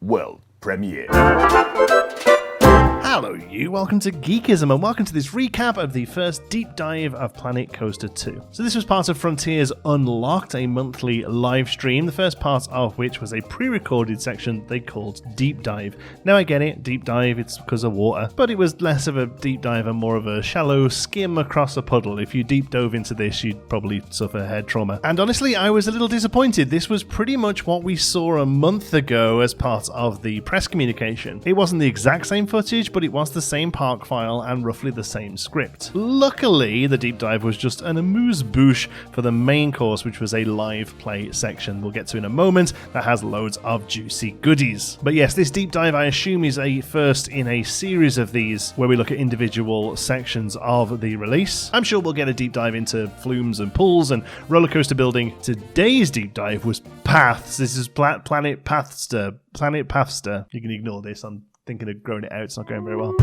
World Premiere. Hello you, welcome to Geekism and welcome to this recap of the first deep dive of Planet Coaster 2. So this was part of Frontiers Unlocked, a monthly live stream, the first part of which was a pre-recorded section they called Deep Dive. Now I get it, deep dive, it's because of water, but it was less of a deep dive and more of a shallow skim across a puddle. If you deep dove into this, you'd probably suffer head trauma. And honestly, I was a little disappointed. This was pretty much what we saw a month ago as part of the press communication. It wasn't the exact same footage, but it was the same park file and roughly the same script. Luckily, the deep dive was just an amuse-bouche for the main course, which was a live play section we'll get to in a moment that has loads of juicy goodies. But yes, this deep dive I assume is a first in a series of these where we look at individual sections of the release. I'm sure we'll get a deep dive into flumes and pools and roller coaster building. Today's deep dive was paths. This is Planet Pathster. Planet Pathster. You can ignore this. I'm thinking of growing it out, it's not going very well.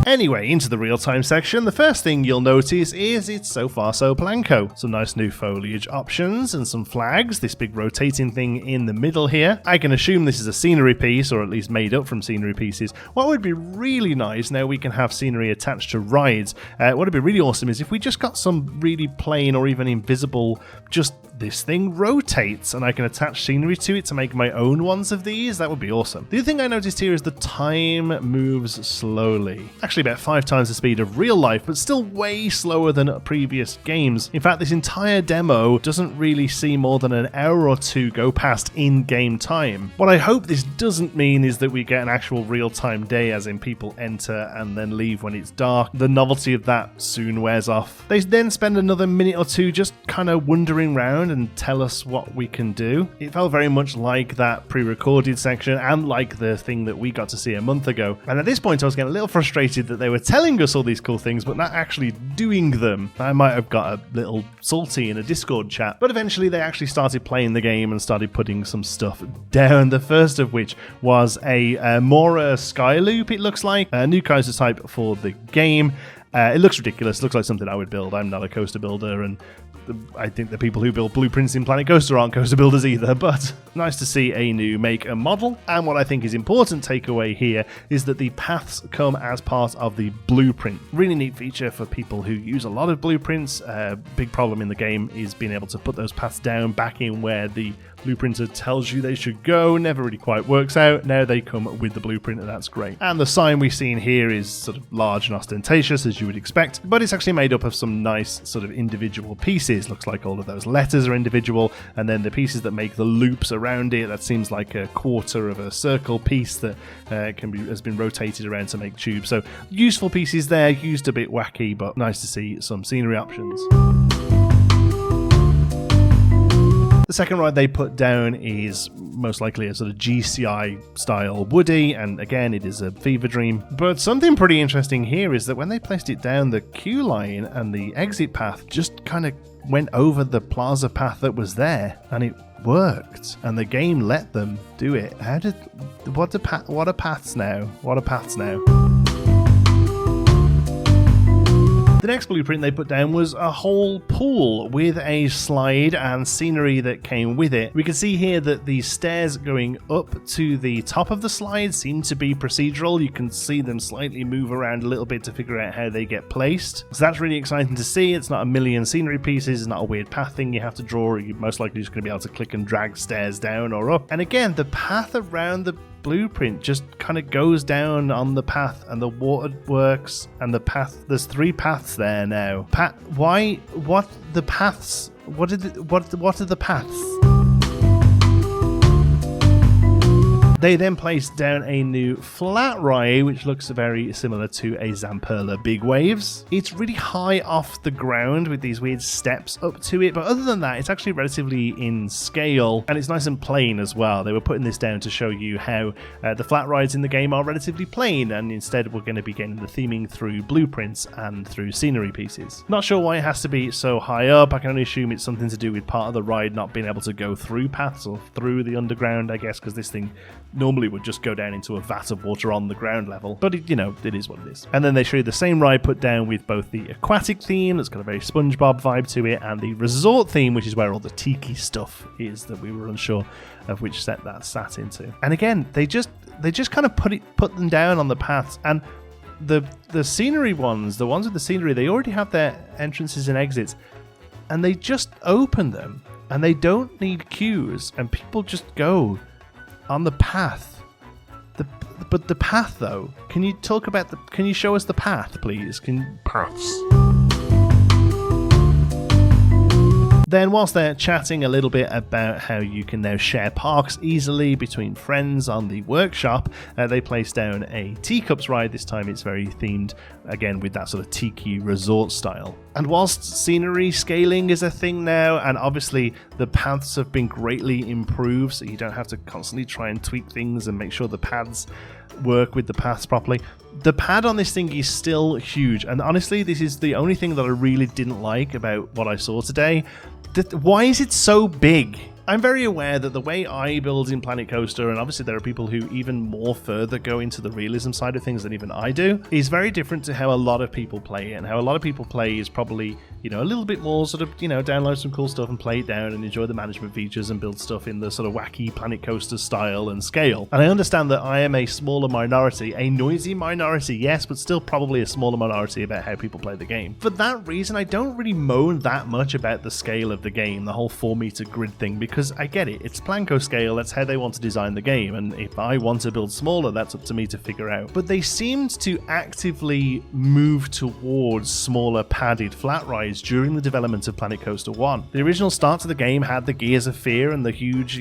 Anyway, into the real-time section, the first thing you'll notice is it's so far so Planco. Some nice new foliage options and some flags, this big rotating thing in the middle here. I can assume this is a scenery piece, or at least made up from scenery pieces. What would be really nice, now we can have scenery attached to rides, what would be really awesome is if we just got some really plain or even invisible, just this thing rotates and I can attach scenery to it to make my own ones of these. That would be awesome. The other thing I noticed here is the time moves slowly. Actually about 5 times the speed of real life, but still way slower than previous games. In fact, this entire demo doesn't really see more than an hour or two go past in-game time. What I hope this doesn't mean is that we get an actual real-time day, as in people enter and then leave when it's dark. The novelty of that soon wears off. They then spend another minute or two just kind of wandering around and tell us what we can do. It felt very much like that pre-recorded section and like the thing that we got to see a month ago. And at this point I was getting a little frustrated that they were telling us all these cool things but not actually doing them. I might have got a little salty in a Discord chat, but eventually they actually started playing the game and started putting some stuff down. The first of which was a Mora Sky Loop, it looks like. A new coaster type for the game. It looks ridiculous. It looks like something I would build. I'm not a coaster builder, and I think the people who build blueprints in Planet Coaster aren't coaster builders either, but nice to see a new make and model. And what I think is important takeaway here is that the paths come as part of the blueprint. Really neat feature for people who use a lot of blueprints. Big problem in the game is being able to put those paths down back in where the blueprinter tells you they should go. Never really quite works out. Now they come with the blueprint and that's great. And the sign we've seen here is sort of large and ostentatious as you would expect, but it's actually made up of some nice sort of individual pieces. Looks like all of those letters are individual, and then the pieces that make the loops around it, that seems like a quarter of a circle piece that has been rotated around to make tubes. So useful pieces there, used a bit wacky, but nice to see some scenery options. The second ride they put down is most likely a sort of GCI style Woody, and again it is a fever dream. But something pretty interesting here is that when they placed it down, the queue line and the exit path just kind of went over the plaza path that was there, and it worked, and the game let them do it. What are paths now? What are paths now? The next blueprint they put down was a whole pool with a slide and scenery that came with it. We can see here that the stairs going up to the top of the slide seem to be procedural. You can see them slightly move around a little bit to figure out how they get placed. So that's really exciting to see. It's not a million scenery pieces, it's not a weird path thing you have to draw. You're most likely just going to be able to click and drag stairs down or up. And again, the path around the blueprint just kind of goes down on the path, and the water works, and the path, there's 3 paths there now. What the paths? What are the paths? They then placed down a new flat ride, which looks very similar to a Zamperla Big Waves. It's really high off the ground with these weird steps up to it, but other than that, it's actually relatively in scale, and it's nice and plain as well. They were putting this down to show you how the flat rides in the game are relatively plain, and instead we're going to be getting the theming through blueprints and through scenery pieces. Not sure why it has to be so high up. I can only assume it's something to do with part of the ride not being able to go through paths or through the underground, I guess, because this thing normally would just go down into a vat of water on the ground level. But, it is what it is. And then they show you the same ride put down with both the aquatic theme, that's got a very SpongeBob vibe to it, and the resort theme, which is where all the tiki stuff is that we were unsure of which set that sat into. And again, they just kind of put them down on the paths. And the scenery ones, the ones with the scenery, they already have their entrances and exits, and they just open them, and they don't need queues, and people just go on the path. But the path, though, can you show us the path, please? Paths. Then, whilst they're chatting a little bit about how you can now share parks easily between friends on the workshop, they place down a Teacups ride. This time it's very themed, again, with that sort of tiki resort style. And whilst scenery scaling is a thing now, and obviously the paths have been greatly improved, so you don't have to constantly try and tweak things and make sure the paths work with the paths properly. The pad on this thing is still huge, and honestly, this is the only thing that I really didn't like about what I saw today. Why is it so big? I'm very aware that the way I build in Planet Coaster, and obviously there are people who even more further go into the realism side of things than even I do, is very different to how a lot of people play it. And how a lot of people play is probably, a little bit more sort of, download some cool stuff and play it down and enjoy the management features and build stuff in the sort of wacky Planet Coaster style and scale. And I understand that I am a smaller minority, a noisy minority, yes, but still probably a smaller minority about how people play the game. For that reason, I don't really moan that much about the scale of the game, the whole 4-meter grid thing, because I get it. It's Planco scale, that's how they want to design the game, and if I want to build smaller, that's up to me to figure out. But they seemed to actively move towards smaller padded flat rides during the development of Planet Coaster 1. The original start of the game had the Gears of Fear and the huge,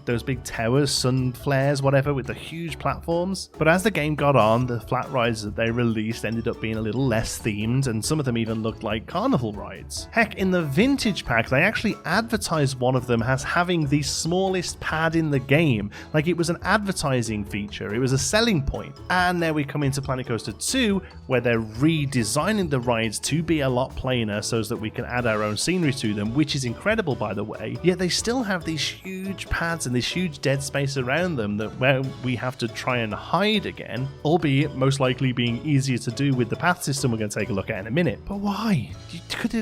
those big towers, sun flares, whatever, with the huge platforms. But as the game got on, the flat rides that they released ended up being a little less themed, and some of them even looked like carnival rides. Heck, in the Vintage Pack, they actually advertised one of them as having the smallest pad in the game. Like, it was an advertising feature, it was a selling point. And now we come into Planet Coaster 2, where they're redesigning the rides to be a lot plainer so that we can add our own scenery to them, which is incredible, by the way. Yet they still have these huge pads and this huge dead space around them that where we have to try and hide again, albeit most likely being easier to do with the path system we're going to take a look at in a minute. But why?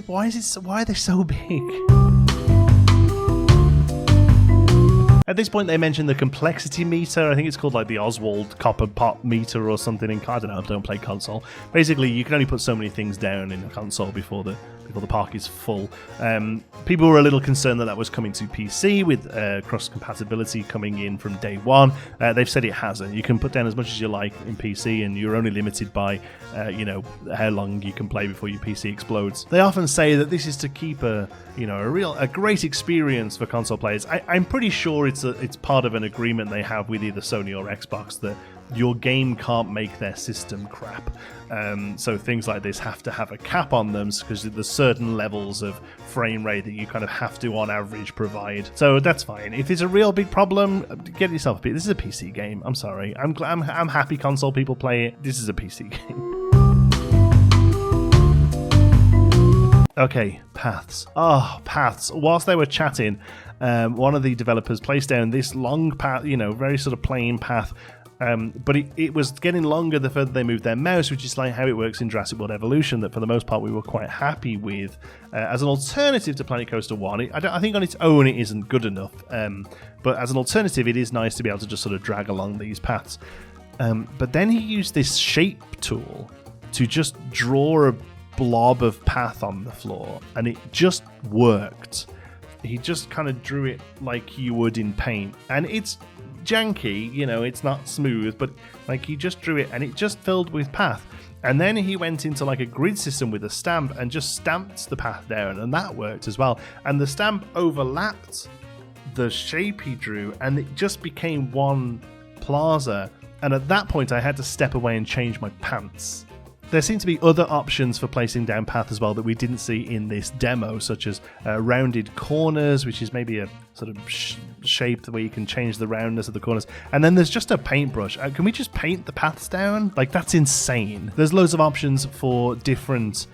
Why are they so big? At this point, they mentioned the complexity meter. I think it's called like the Oswald copper pot meter or something. I don't know, I don't play console. Basically, you can only put so many things down in a console before the park is full. People were a little concerned that was coming to PC with cross-compatibility coming in from day one. They've said it hasn't. You can put down as much as you like in PC, and you're only limited by how long you can play before your PC explodes. They often say that this is to keep a great experience for console players. I'm pretty sure it's part of an agreement they have with either Sony or Xbox that your game can't make their system crap. So things like this have to have a cap on them because there's certain levels of frame rate that you kind of have to, on average, provide. So that's fine. If it's a real big problem, get yourself a bit. This is a PC game. I'm sorry. I'm happy console people play it. This is a PC game. Okay, paths. Paths. Whilst they were chatting, one of the developers placed down this long path, very sort of plain path, but it was getting longer the further they moved their mouse, which is like how it works in Jurassic World Evolution, that for the most part we were quite happy with. As an alternative to Planet Coaster 1, I think on its own it isn't good enough, but as an alternative it is nice to be able to just sort of drag along these paths. But then he used this shape tool to just draw a blob of path on the floor, and it just worked. He just kind of drew it like you would in paint, and it's janky, it's not smooth, but like he just drew it and it just filled with path. And then he went into like a grid system with a stamp and just stamped the path down, and that worked as well. And the stamp overlapped the shape he drew, and it just became one plaza. And at that point I had to step away and change my pants. There seem to be other options for placing down path as well that we didn't see in this demo, such as rounded corners, which is maybe a sort of shape where you can change the roundness of the corners. And then there's just a paintbrush. Can we just paint the paths down? Like, that's insane. There's loads of options for different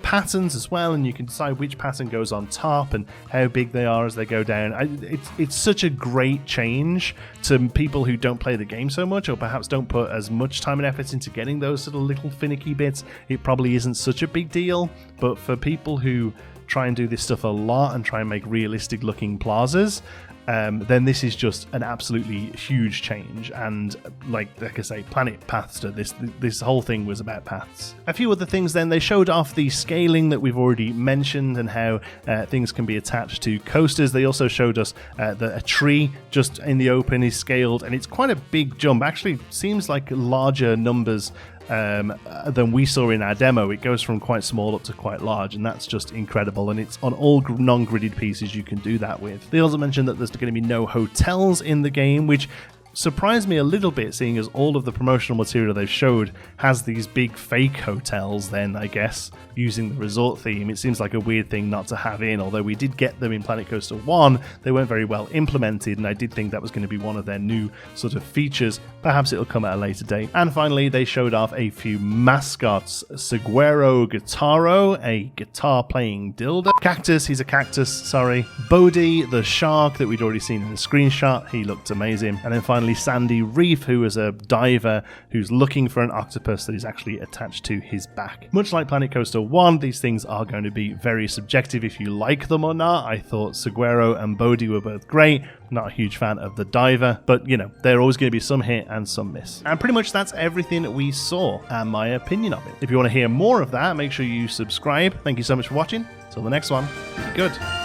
patterns as well, and you can decide which pattern goes on top and how big they are as they go down. It's such a great change to people who don't play the game so much, or perhaps don't put as much time and effort into getting those sort of little finicky bits. It probably isn't such a big deal, but for people who try and do this stuff a lot and try and make realistic looking plazas, then this is just an absolutely huge change. And like I say, Planet Pathster, this whole thing was about paths. A few other things then, they showed off the scaling that we've already mentioned and how things can be attached to coasters. They also showed us that a tree just in the open is scaled, and it's quite a big jump. Actually seems like larger numbers than we saw in our demo. It goes from quite small up to quite large, and that's just incredible, and it's on all non-gridded pieces you can do that with. They also mentioned that there's going to be no hotels in the game, which surprised me a little bit, seeing as all of the promotional material they've showed has these big fake hotels then, I guess, using the resort theme. It seems like a weird thing not to have in, although we did get them in Planet Coaster 1. They weren't very well implemented, and I did think that was going to be one of their new sort of features. Perhaps it'll come at a later date. And finally, they showed off a few mascots. Seguero Guitaro, a guitar-playing dildo. Cactus, he's a cactus, sorry. Bodhi, the shark that we'd already seen in the screenshot. He looked amazing. And then finally, Sandy Reef, who is a diver who's looking for an octopus that is actually attached to his back. Much like Planet Coaster 1, these things are going to be very subjective if you like them or not. I thought Seguero and Bodhi were both great. Not a huge fan of the diver, but you know, there are always going to be some hit and some miss. And pretty much that's everything we saw and my opinion of it. If you want to hear more of that, make sure you subscribe. Thank you so much for watching. Till the next one, be good.